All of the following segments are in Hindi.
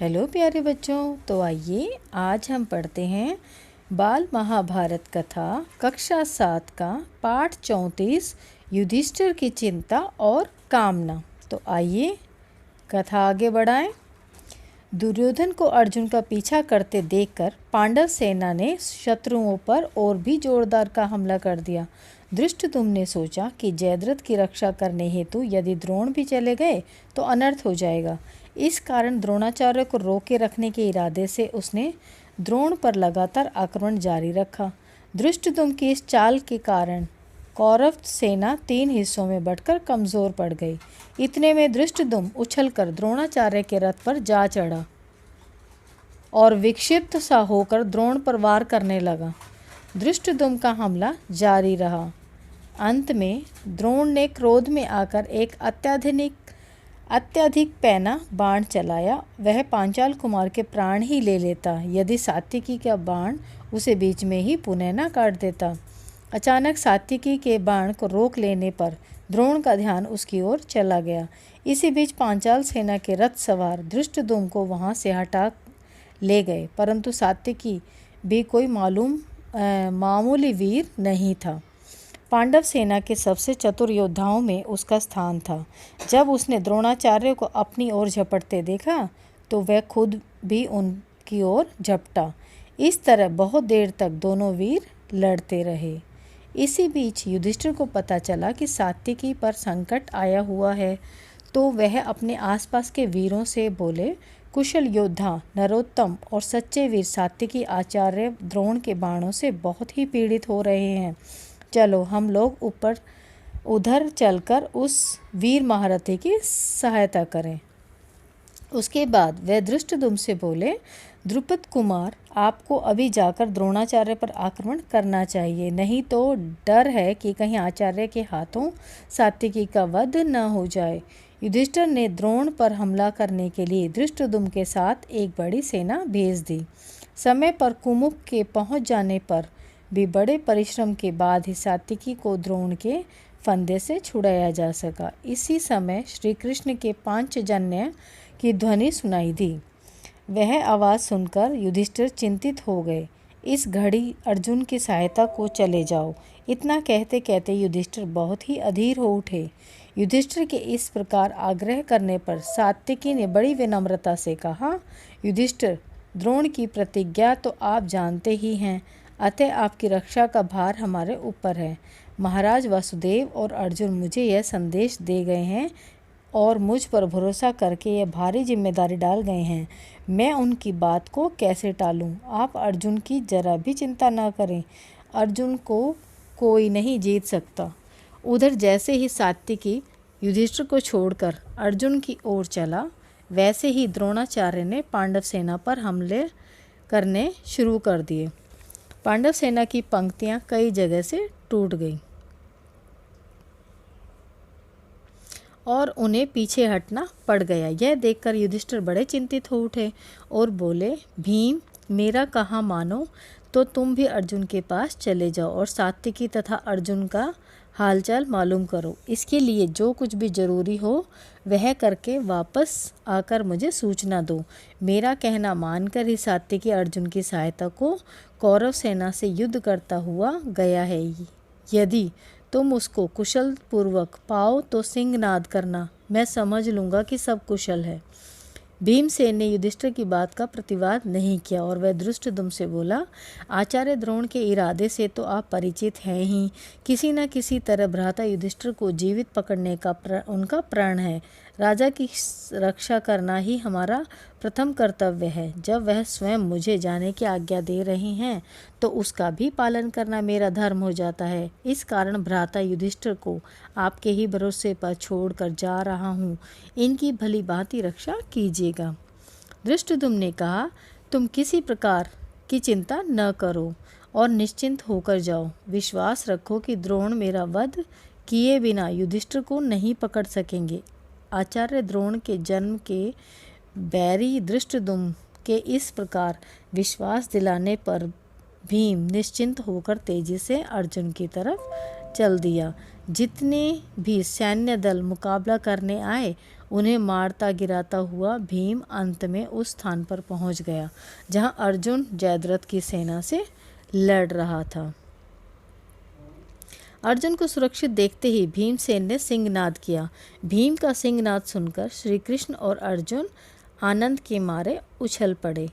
हेलो प्यारे बच्चों, तो आइए आज हम पढ़ते हैं बाल महाभारत कथा कक्षा 7 का पाठ 34 युधिष्ठिर की चिंता और कामना। तो आइए कथा आगे बढ़ाएं। दुर्योधन को अर्जुन का पीछा करते देखकर पांडव सेना ने शत्रुओं पर और भी जोरदार का हमला कर दिया। धृष्टद्युम्न ने सोचा कि जयद्रथ की रक्षा करने हेतु यदि द्रोण भी चले गए तो अनर्थ हो जाएगा। इस कारण द्रोणाचार्य को रोके रखने के इरादे से उसने द्रोण पर लगातार आक्रमण जारी रखा। धृष्टद्युम्न की इस चाल के कारण कौरव सेना 3 हिस्सों में बंटकर कमजोर पड़ गई। इतने में धृष्टद्युम्न उछलकर द्रोणाचार्य के रथ पर जा चढ़ा और विक्षिप्त सा होकर द्रोण पर वार करने लगा। धृष्टद्युम्न का हमला जारी रहा। अंत में द्रोण ने क्रोध में आकर एक अत्यधिक पैना बाण चलाया। वह पांचाल कुमार के प्राण ही ले लेता यदि सात्विकी का बाण उसे बीच में ही पुनः न काट देता। अचानक सात्विकी के बाण को रोक लेने पर द्रोण का ध्यान उसकी ओर चला गया। इसी बीच पांचाल सेना के रथ सवार धृष्टद्युम्न को वहां से हटा ले गए, परंतु सात्विकी भी कोई मामूली वीर नहीं था। पांडव सेना के सबसे चतुर योद्धाओं में उसका स्थान था। जब उसने द्रोणाचार्य को अपनी ओर झपटते देखा तो वह खुद भी उनकी ओर झपटा। इस तरह बहुत देर तक दोनों वीर लड़ते रहे। इसी बीच युधिष्ठिर को पता चला कि सात्विकी पर संकट आया हुआ है, तो वह अपने आसपास के वीरों से बोले, कुशल योद्धा नरोत्तम और सच्चे वीर सात्विकी आचार्य द्रोण के बाणों से बहुत ही पीड़ित हो रहे हैं। चलो हम लोग उधर चलकर उस वीर महारथी की सहायता करें। उसके बाद वह धृष्टद्युम्न से बोले, द्रुपद कुमार, आपको अभी जाकर द्रोणाचार्य पर आक्रमण करना चाहिए, नहीं तो डर है कि कहीं आचार्य के हाथों सात्विकी का वध न हो जाए। युधिष्ठिर ने द्रोण पर हमला करने के लिए धृष्टद्युम्न के साथ एक बड़ी सेना भेज दी। समय पर कुमुक के पहुंच जाने पर भी बड़े परिश्रम के बाद ही सात्विकी को द्रोण के फंदे से छुड़ाया जा सका। इसी समय श्री कृष्ण के पांचजन्य की ध्वनि सुनाई दी। वह आवाज़ सुनकर युधिष्ठिर चिंतित हो गए। इस घड़ी अर्जुन की सहायता को चले जाओ। इतना कहते कहते युधिष्ठिर बहुत ही अधीर हो उठे। युधिष्ठिर के इस प्रकार आग्रह करने पर सात्विकी ने बड़ी विनम्रता से कहा, युधिष्ठिर, द्रोण की प्रतिज्ञा तो आप जानते ही हैं, अतः आपकी रक्षा का भार हमारे ऊपर है। महाराज वासुदेव और अर्जुन मुझे यह संदेश दे गए हैं और मुझ पर भरोसा करके यह भारी जिम्मेदारी डाल गए हैं। मैं उनकी बात को कैसे टालूं? आप अर्जुन की जरा भी चिंता न करें। अर्जुन को कोई नहीं जीत सकता। उधर जैसे ही सात्विकी युधिष्ठिर को छोड़कर अर्जुन की ओर चला, वैसे ही द्रोणाचार्य ने पांडव सेना पर हमले करने शुरू कर दिए। पांडव सेना की पंक्तियां कई जगह से टूट गईं और उन्हें पीछे हटना पड़ गया। यह देखकर युधिष्ठिर बड़े चिंतित हो उठे और बोले, भीम, मेरा कहा मानो तो तुम भी अर्जुन के पास चले जाओ और सात्विकी तथा अर्जुन का हालचाल मालूम करो। इसके लिए जो कुछ भी जरूरी हो वह करके वापस आकर मुझे सूचना दो। मेरा कहना मानकर ही सात्विकी अर्जुन की सहायता को कौरव सेना से युद्ध करता हुआ गया है। यदि तुम उसको कुशल पूर्वक पाओ तो सिंहनाद करना, मैं समझ लूँगा कि सब कुशल है। भीमसेन ने युधिष्ठिर की बात का प्रतिवाद नहीं किया और वह धृष्टद्युम्न से बोला, आचार्य द्रोण के इरादे से तो आप परिचित हैं ही। किसी न किसी तरह भ्राता युधिष्ठिर को जीवित पकड़ने का उनका प्रण है। राजा की रक्षा करना ही हमारा प्रथम कर्तव्य है। जब वह स्वयं मुझे जाने की आज्ञा दे रहे हैं तो उसका भी पालन करना मेरा धर्म हो जाता है। इस कारण भ्राता युधिष्ठिर को आपके ही भरोसे पर छोड़कर जा रहा हूँ। इनकी भली भांति रक्षा कीजिएगा। धृष्टद्युम्न ने कहा, तुम किसी प्रकार की चिंता न करो और निश्चिंत होकर जाओ। विश्वास रखो कि द्रोण मेरा वध किए बिना युधिष्ठिर को नहीं पकड़ सकेंगे। आचार्य द्रोण के जन्म के बैरी धृष्टद्युम्न के इस प्रकार विश्वास दिलाने पर भीम निश्चिंत होकर तेजी से अर्जुन की तरफ चल दिया। जितने भी सैन्य दल मुकाबला करने आए उन्हें मारता गिराता हुआ भीम अंत में उस स्थान पर पहुंच गया जहां अर्जुन जयद्रथ की सेना से लड़ रहा था। अर्जुन को सुरक्षित देखते ही भीमसेन ने सिंहनाद किया। भीम का सिंहनाद सुनकर श्री कृष्ण और अर्जुन आनंद के मारे उछल पड़े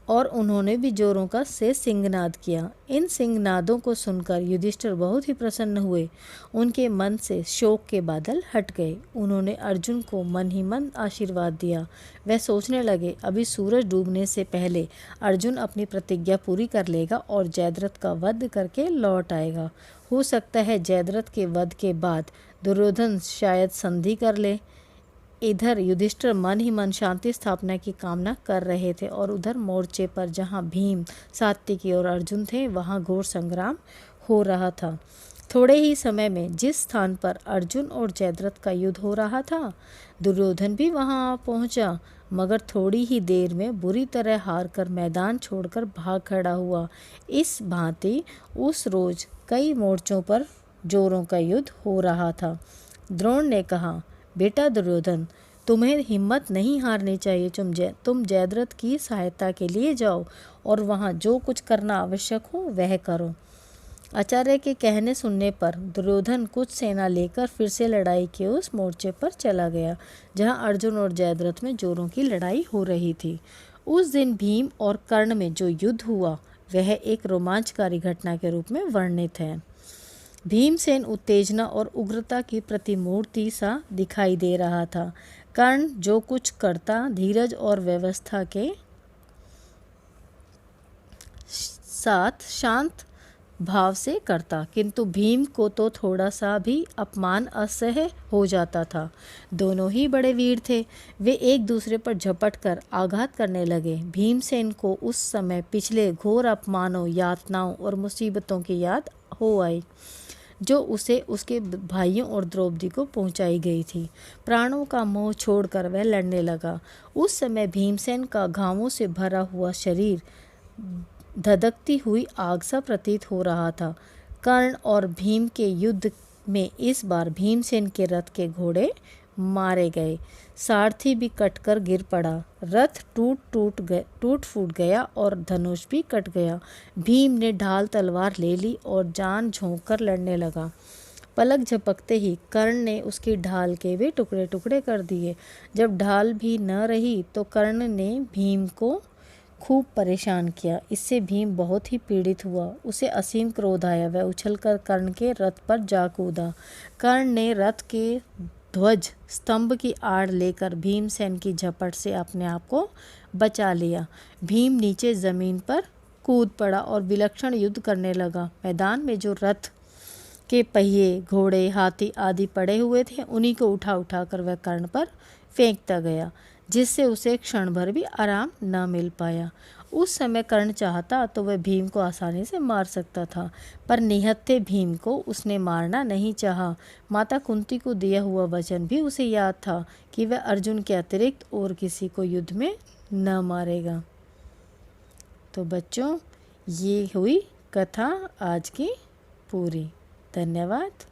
और उन्होंने भी जोरों का से सिंहनाद किया। इन सिंहनादों को सुनकर युधिष्ठिर बहुत ही प्रसन्न हुए। उनके मन से शोक के बादल हट गए। उन्होंने अर्जुन को मन ही मन आशीर्वाद दिया। वह सोचने लगे, अभी सूरज डूबने से पहले अर्जुन अपनी प्रतिज्ञा पूरी कर लेगा और जयद्रथ का वध करके लौट आएगा। हो सकता है जयद्रथ के वध के बाद दुर्योधन शायद संधि कर ले। इधर युधिष्ठिर मन ही मन शांति स्थापना की कामना कर रहे थे और उधर मोर्चे पर जहां भीम, सात्विकी और अर्जुन थे वहां घोर संग्राम हो रहा था। थोड़े ही समय में जिस स्थान पर अर्जुन और जयद्रथ का युद्ध हो रहा था, दुर्योधन भी वहां आ पहुंचा, मगर थोड़ी ही देर में बुरी तरह हार कर मैदान छोड़कर भाग खड़ा हुआ। इस भांति उस रोज कई मोर्चों पर जोरों का युद्ध हो रहा था। द्रोण ने कहा, बेटा दुर्योधन, तुम्हें हिम्मत नहीं हारनी चाहिए। तुम जयद्रथ की सहायता के लिए जाओ और वहाँ जो कुछ करना आवश्यक हो वह करो। आचार्य के कहने सुनने पर दुर्योधन कुछ सेना लेकर फिर से लड़ाई के उस मोर्चे पर चला गया जहाँ अर्जुन और जयद्रथ में जोरों की लड़ाई हो रही थी। उस दिन भीम और कर्ण में जो युद्ध हुआ वह एक रोमांचकारी घटना के रूप में वर्णित है। भीमसेन उत्तेजना और उग्रता की प्रतिमूर्ति सा दिखाई दे रहा था। कर्ण जो कुछ करता धीरज और व्यवस्था के साथ शांत भाव से करता, किंतु भीम को तो थोड़ा सा भी अपमान असह्य हो जाता था। दोनों ही बड़े वीर थे। वे एक दूसरे पर झपट कर आघात करने लगे। भीमसेन को उस समय पिछले घोर अपमानों, यातनाओं और मुसीबतों की याद हो आई जो उसे उसके भाइयों और द्रौपदी को पहुंचाई गई थी। प्राणों का मोह छोड़कर वह लड़ने लगा। उस समय भीमसेन का घावों से भरा हुआ शरीर धधकती हुई आग सा प्रतीत हो रहा था। कर्ण और भीम के युद्ध में इस बार भीमसेन के रथ के घोड़े मारे गए। सारथी भी कटकर गिर पड़ा। रथ टूट फूट गया और धनुष भी कट गया। भीम ने ढाल तलवार ले ली और जान झोंक कर लड़ने लगा। पलक झपकते ही कर्ण ने उसकी ढाल के भी टुकड़े टुकड़े कर दिए। जब ढाल भी न रही तो कर्ण ने भीम को खूब परेशान किया। इससे भीम बहुत ही पीड़ित हुआ। उसे असीम क्रोध आया। वह उछलकर कर्ण के रथ पर जा कूदा। कर्ण ने रथ के ध्वज स्तंभ की आड़ लेकर भीमसेन की झपट से अपने आप को बचा लिया। भीम नीचे जमीन पर कूद पड़ा और विलक्षण युद्ध करने लगा। मैदान में जो रथ के पहिए, घोड़े, हाथी आदि पड़े हुए थे उन्हीं को उठा उठा कर वह कर्ण पर फेंकता गया, जिससे उसे क्षण भर भी आराम न मिल पाया। उस समय कर्ण चाहता तो वह भीम को आसानी से मार सकता था, पर निहत्थे भीम को उसने मारना नहीं चाहा। माता कुंती को दिया हुआ वचन भी उसे याद था कि वह अर्जुन के अतिरिक्त और किसी को युद्ध में न मारेगा। तो बच्चों, ये हुई कथा आज की पूरी। धन्यवाद।